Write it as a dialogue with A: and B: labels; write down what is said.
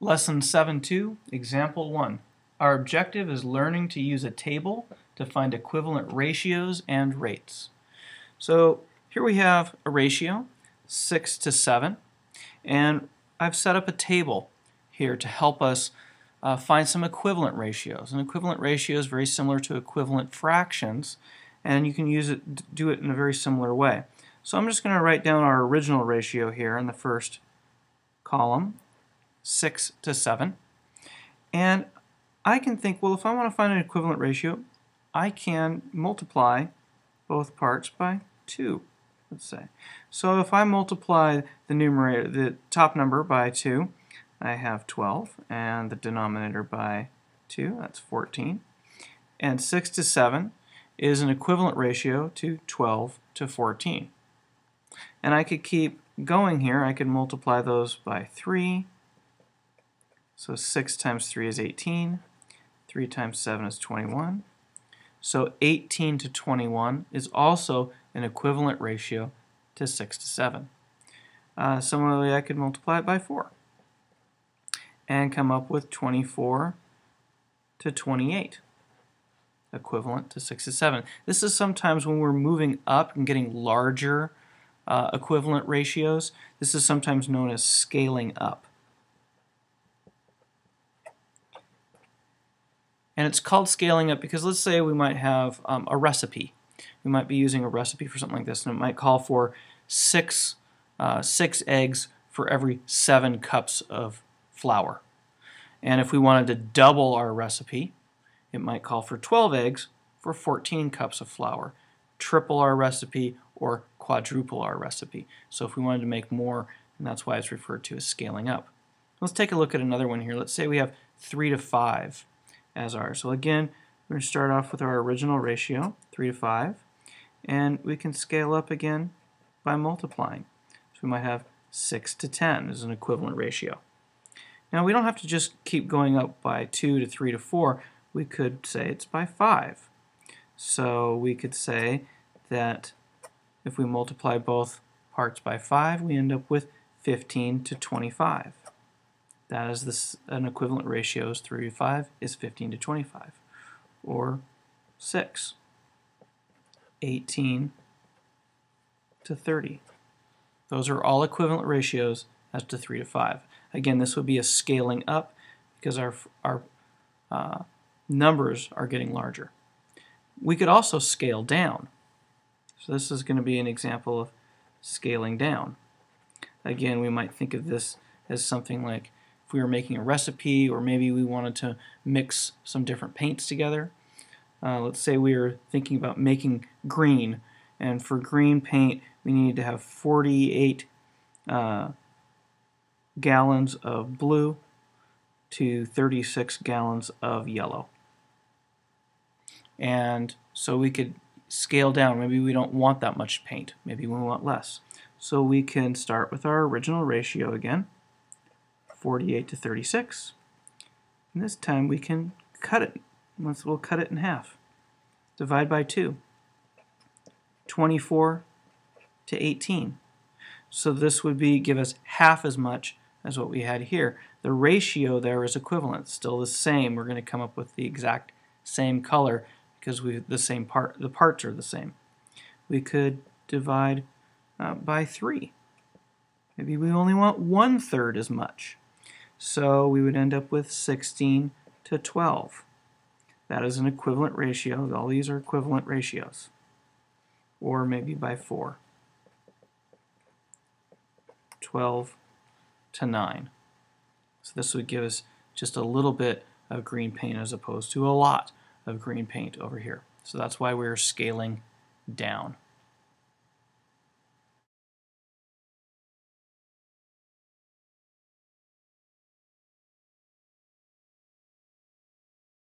A: Lesson 7-2, Example 1. Our objective is learning to use a table to find equivalent ratios and rates. So here we have a ratio, 6 to 7, and I've set up a table here to help us find some equivalent ratios. An equivalent ratio is very similar to equivalent fractions, and you can do it in a very similar way. So I'm just going to write down our original ratio here in the first column, 6 to 7. And I can think, well, if I want to find an equivalent ratio, I can multiply both parts by 2, let's say. So if I multiply the numerator, the top number by 2, I have 12, and the denominator by 2, that's 14. And 6 to 7 is an equivalent ratio to 12 to 14. And I could keep going here. I could multiply those by 3. So 6 times 3 is 18. 3 times 7 is 21. So 18 to 21 is also an equivalent ratio to 6 to 7. Similarly, I could multiply it by 4 and come up with 24 to 28, equivalent to 6 to 7. This is sometimes when we're moving up and getting larger equivalent ratios. This is sometimes known as scaling up. And it's called scaling up because let's say we might have a recipe. We might be using a recipe for something like this, and it might call for 6 eggs for every 7 cups of flour. And if we wanted to double our recipe, it might call for 12 eggs for 14 cups of flour. Triple our recipe or quadruple our recipe. So if we wanted to make more, and that's why it's referred to as scaling up. Let's take a look at another one here. Let's say we have 3 to 5 as ours. So again, we're going to start off with our original ratio, 3 to 5, and we can scale up again by multiplying. So we might have 6 to 10 as an equivalent ratio. Now we don't have to just keep going up by 2 to 3 to 4. We could say it's by 5. So we could say that if we multiply both parts by 5, we end up with 15 to 25. That is an equivalent ratio is 3 to 5 is 15 to 25. Or 6, 18 to 30. Those are all equivalent ratios as to 3 to 5. Again, this would be a scaling up because our numbers are getting larger. We could also scale down. So this is going to be an example of scaling down. Again, we might think of this as something like if we were making a recipe, or maybe we wanted to mix some different paints together. Let's say we were thinking about making green, and for green paint we needed to have 48 gallons of blue to 36 gallons of yellow. And so we could scale down. Maybe we don't want that much paint. Maybe we want less. So we can start with our original ratio again, 48 to 36. And this time we can cut it. We'll cut it in half. Divide by 2. 24 to 18. So this would give us half as much as what we had here. The ratio there is equivalent, still the same. We're going to come up with the exact same color because the parts are the same. We could divide by 3. Maybe we only want 1/3 as much. So we would end up with 16 to 12. That is an equivalent ratio. All these are equivalent ratios. Or maybe by 4. 12 to 9. So this would give us just a little bit of green paint as opposed to a lot of green paint over here. So that's why we're scaling down.